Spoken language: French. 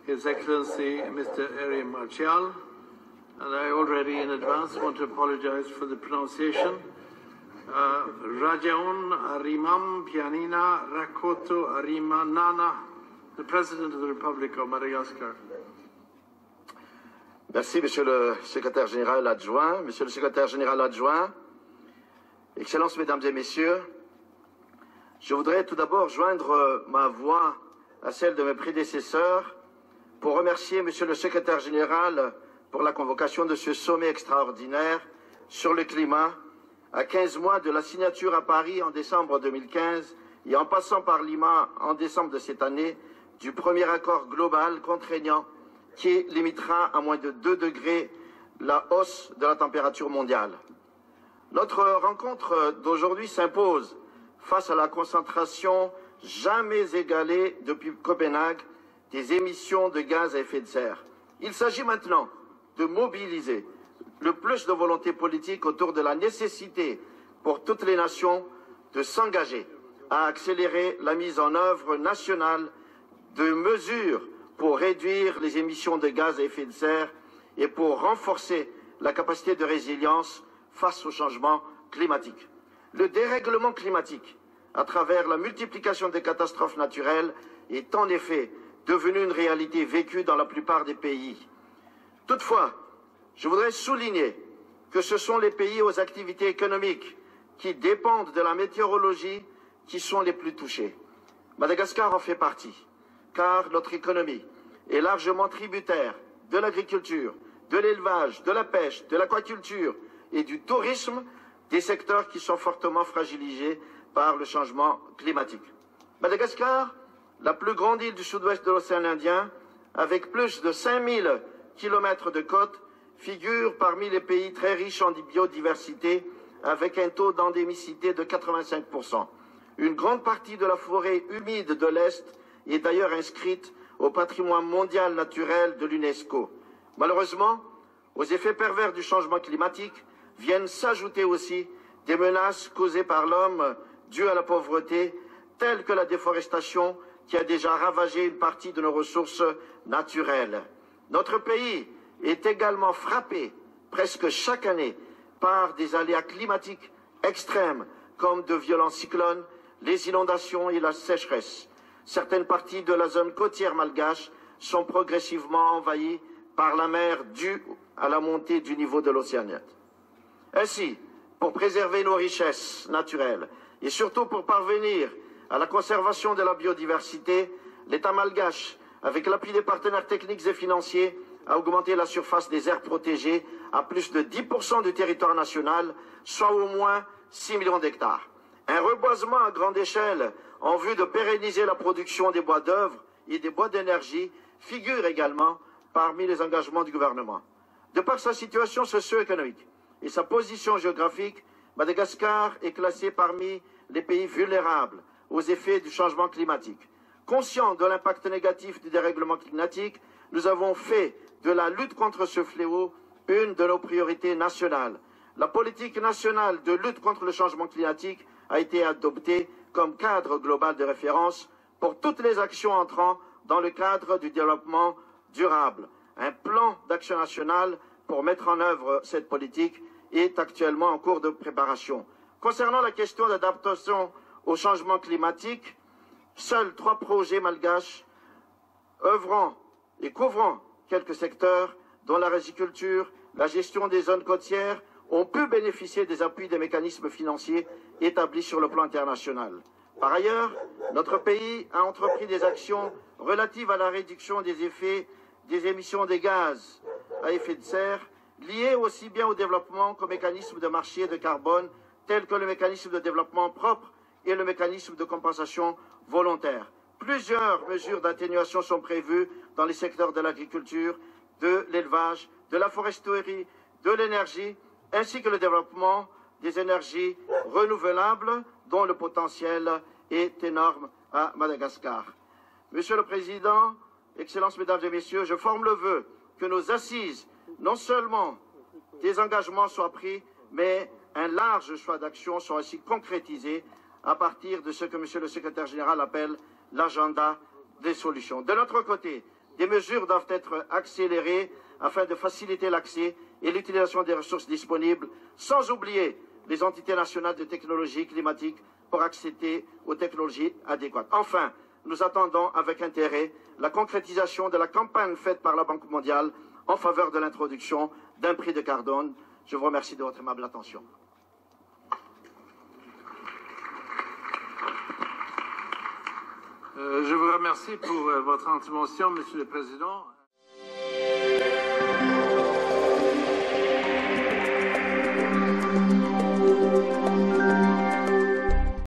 His Excellency Mr. Eri Martial, and I already in advance want to apologize for the pronunciation. Rajaon Arimam Pianina Rakoto Arima Nana, the President of the Republic of Madagascar. Merci, Monsieur le Secrétaire Général Adjoint. Monsieur le Secrétaire Général Adjoint, Excellences, Mesdames et Messieurs, je voudrais tout d'abord joindre ma voix à celle de mes prédécesseurs pour remercier Monsieur le Secrétaire Général pour la convocation de ce sommet extraordinaire sur le climat à 15 mois de la signature à Paris en décembre 2015 et en passant par Lima en décembre de cette année du premier accord global contraignant qui limitera à moins de 2 degrés la hausse de la température mondiale. Notre rencontre d'aujourd'hui s'impose face à la concentration jamais égalée depuis Copenhague des émissions de gaz à effet de serre. Il s'agit maintenant de mobiliser le plus de volonté politique autour de la nécessité pour toutes les nations de s'engager à accélérer la mise en œuvre nationale de mesures pour réduire les émissions de gaz à effet de serre et pour renforcer la capacité de résilience face au changement climatique. Le dérèglement climatique, à travers la multiplication des catastrophes naturelles, est en effet devenu une réalité vécue dans la plupart des pays. Toutefois, je voudrais souligner que ce sont les pays aux activités économiques qui dépendent de la météorologie qui sont les plus touchés. Madagascar en fait partie, car notre économie est largement tributaire de l'agriculture, de l'élevage, de la pêche, de l'aquaculture et du tourisme, des secteurs qui sont fortement fragilisés par le changement climatique. Madagascar, la plus grande île du sud-ouest de l'océan Indien, avec plus de 5000 kilomètres de côte, figure parmi les pays très riches en biodiversité, avec un taux d'endémicité de 85%. Une grande partie de la forêt humide de l'Est est d'ailleurs inscrite au patrimoine mondial naturel de l'UNESCO. Malheureusement, aux effets pervers du changement climatique viennent s'ajouter aussi des menaces causées par l'homme dues à la pauvreté, telles que la déforestation qui a déjà ravagé une partie de nos ressources naturelles. Notre pays est également frappé presque chaque année par des aléas climatiques extrêmes comme de violents cyclones, les inondations et la sécheresse. Certaines parties de la zone côtière malgache sont progressivement envahies par la mer due à la montée du niveau de l'océan. Ainsi, pour préserver nos richesses naturelles et surtout pour parvenir à la conservation de la biodiversité, l'État malgache, avec l'appui des partenaires techniques et financiers, a augmenté la surface des aires protégées à plus de 10% du territoire national, soit au moins 6 millions d'hectares. Un reboisement à grande échelle en vue de pérenniser la production des bois d'œuvre et des bois d'énergie figure également parmi les engagements du gouvernement. De par sa situation socio-économique et sa position géographique, Madagascar est classé parmi les pays vulnérables aux effets du changement climatique. Conscient de l'impact négatif du dérèglement climatique, nous avons fait de la lutte contre ce fléau une de nos priorités nationales. La politique nationale de lutte contre le changement climatique a été adoptée comme cadre global de référence pour toutes les actions entrant dans le cadre du développement durable. Un plan d'action national pour mettre en œuvre cette politique est actuellement en cours de préparation. Concernant la question d'adaptation au changement climatique, seuls 3 projets malgaches œuvrant et couvrant quelques secteurs, dont la riziculture, la gestion des zones côtières, ont pu bénéficier des appuis des mécanismes financiers établis sur le plan international. Par ailleurs, notre pays a entrepris des actions relatives à la réduction des effets des émissions de gaz à effet de serre, liées aussi bien au développement qu'aux mécanismes de marché de carbone, tels que le mécanisme de développement propre et le mécanisme de compensation volontaire. Plusieurs mesures d'atténuation sont prévues dans les secteurs de l'agriculture, de l'élevage, de la foresterie, de l'énergie, ainsi que le développement des énergies renouvelables dont le potentiel est énorme à Madagascar. Monsieur le Président, Excellences, Mesdames et Messieurs, je forme le vœu que nos assises, non seulement des engagements soient pris, mais un large choix d'actions soit ainsi concrétisé à partir de ce que Monsieur le Secrétaire Général appelle l'agenda des solutions. De notre côté, Des mesures doivent être accélérées afin de faciliter l'accès et l'utilisation des ressources disponibles, sans oublier les entités nationales de technologie climatique pour accéder aux technologies adéquates. Enfin, nous attendons avec intérêt la concrétisation de la campagne faite par la Banque mondiale en faveur de l'introduction d'un prix de carbone. Je vous remercie de votre aimable attention. Je vous remercie pour votre intervention, Monsieur le Président.